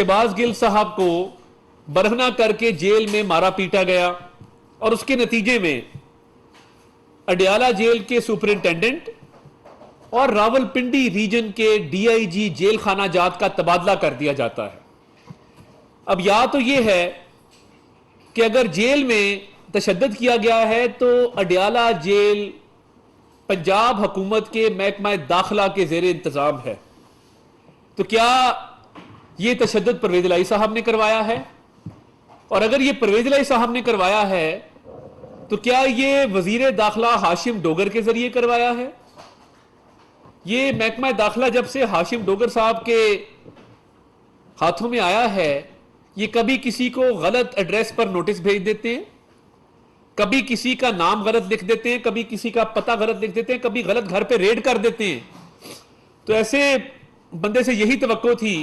शहबाज गिल साहब को बरहना करके जेल में मारा पीटा गया और उसके नतीजे में अडियाला जेल के सुपरिंटेंडेंट और रावलपिंडी रीजन के डीआईजी जेल खाना जात का तबादला कर दिया जाता है। अब या तो यह है कि अगर जेल में तशद्दुद किया गया है तो अडियाला जेल पंजाब हुकूमत के महकमा दाखिला के ज़ेरे इंतजाम है, तो क्या ये तशद्दुद परवेज इलाही साहब ने करवाया है? और अगर ये परवेज इलाही साहब ने करवाया है तो क्या ये वजीर दाखिला हाशिम डोगर के जरिए करवाया है? ये महकमा दाखिला जब से हाशिम डोगर साहब के हाथों में आया है, ये कभी किसी को गलत एड्रेस पर नोटिस भेज देते हैं, कभी किसी का नाम गलत लिख देते हैं, कभी किसी का पता गलत लिख देते हैं, कभी गलत घर पे रेड कर देते हैं। तो ऐसे बंदे से यही तवक्को थी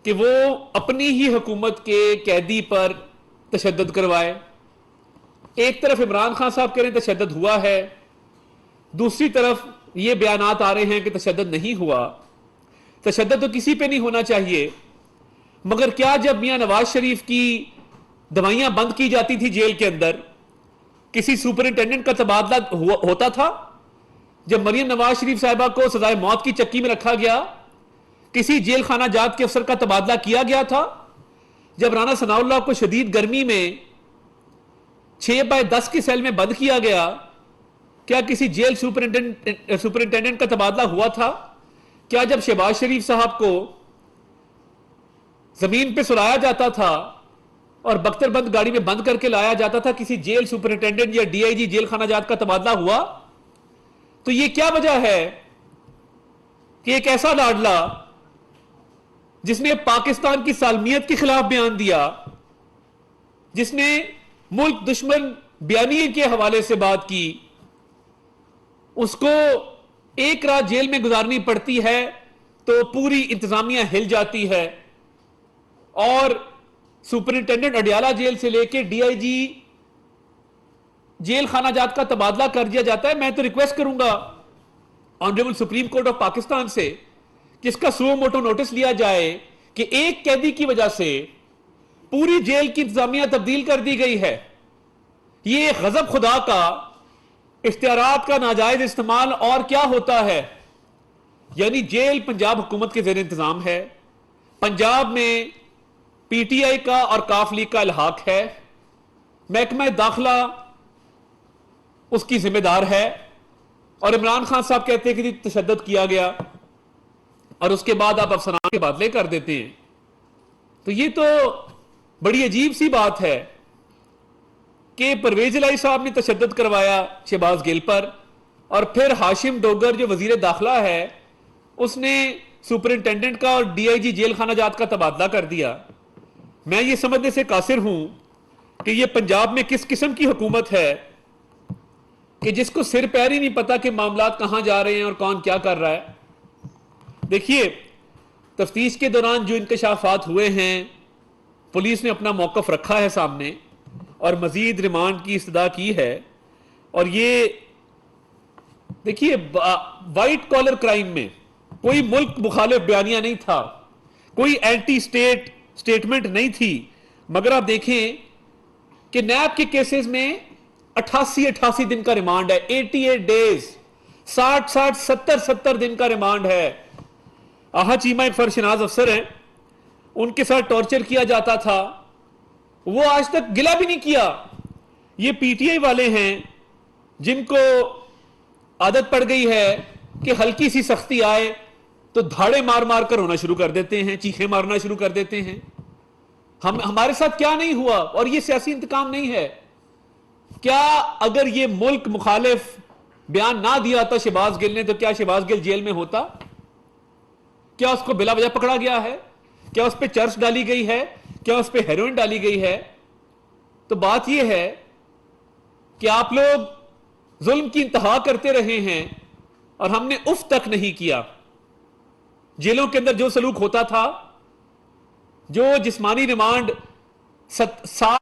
कि वो अपनी ही हुकूमत के कैदी पर तशद्दुद करवाए। एक तरफ इमरान खान साहब कह रहे हैं तशद्दुद हुआ है, दूसरी तरफ ये बयानात आ रहे हैं कि तशद्दुद नहीं हुआ। तशद्दुद तो किसी पे नहीं होना चाहिए, मगर क्या जब मियां नवाज शरीफ की दवाइयां बंद की जाती थी जेल के अंदर, किसी सुपरिंटेंडेंट का तबादला होता था? जब मरियम नवाज शरीफ साहिबा को सजाए मौत की चक्की में रखा गया, किसी जेल खाना जात के अफसर का तबादला किया गया था? जब राना सनाउल्लाह को शदीद गर्मी में 6x10 की सेल में बंद किया गया, क्या किसी जेल सुपरिंटेंडेंट का तबादला हुआ था? क्या जब शहबाज शरीफ साहब को जमीन पे सुलाया जाता था और बख्तरबंद गाड़ी में बंद करके लाया जाता था, किसी जेल सुपरिंटेंडेंट या डीआईजी जेल खाना जात का तबादला हुआ? तो ये क्या वजह है कि एक ऐसा लाडला जिसने पाकिस्तान की सालमियत के खिलाफ बयान दिया, जिसने मुल्क दुश्मन बयानी के हवाले से बात की, उसको एक रात जेल में गुजारनी पड़ती है तो पूरी इंतजामिया हिल जाती है और सुपरिंटेंडेंट अडियाला जेल से लेके डीआईजी जेल खाना जात का तबादला कर दिया जाता है। मैं तो रिक्वेस्ट करूंगा honourable supreme court of Pakistan से कि इसका सुओ मोटो नोटिस लिया जाए कि एक कैदी की वजह से पूरी जेल की इंतजामिया तब्दील कर दी गई है। ये गजब खुदा का इख्तियारात का नाजायज इस्तेमाल और क्या होता है? यानी जेल पंजाब हुकूमत के ज़ेर इंतजाम है, पंजाब में पीटीआई का और काफ लीग का इल्हाक है, महकमा दाखिला उसकी जिम्मेदार है, और इमरान खान साहब कहते हैं कि तशद्दुद किया गया और उसके बाद आप अफसरान के बादले कर देते हैं। तो ये तो बड़ी अजीब सी बात है कि परवेज इलाही साहब ने तशद्दुद करवाया शहबाज गिल पर, और फिर हाशिम डोगर जो वजीर दाखिला है उसने सुपरिंटेंडेंट का और डीआईजी जेल खाना जात का तबादला कर दिया। मैं ये समझने से कासिर हूं कि ये पंजाब में किस किस्म की हुकूमत है कि जिसको सिर पैर ही नहीं पता कि मामलात कहां जा रहे हैं और कौन क्या कर रहा है। देखिए, तफ्तीश के दौरान जो इंकशाफात हुए हैं, पुलिस ने अपना मौकफ रखा है सामने और मजीद रिमांड की इस्तदा की है। और ये देखिए, वाइट कॉलर क्राइम में कोई मुल्क मुखालिफ बयानिया नहीं था, कोई एंटी स्टेट स्टेटमेंट नहीं थी, मगर आप देखें कि नैब के केसेस में 88 दिन का रिमांड है, 88 डेज, 60 दिन का रिमांड है। आहा चीमा एक फरशनाज अफसर हैं, उनके साथ टॉर्चर किया जाता था, वो आज तक गिला भी नहीं किया। ये पीटीआई वाले हैं जिनको आदत पड़ गई है कि हल्की सी सख्ती आए तो धाड़े मार मार कर रोना शुरू कर देते हैं, चीखें मारना शुरू कर देते हैं। हमारे साथ क्या नहीं हुआ? और ये सियासी इंतकाम नहीं है क्या? अगर ये मुल्क मुखालिफ बयान ना दिया था शहबाज गिल ने, तो क्या शहबाज गिल जेल में होता? क्या उसको बिला वजह पकड़ा गया है? क्या उस पर चर्च डाली गई है? क्या उस पर हेरोइन डाली गई है? तो बात यह है कि आप लोग जुल्म की इंतहा करते रहे हैं और हमने उफ तक नहीं किया। जेलों के अंदर जो सलूक होता था, जो जिस्मानी रिमांड 7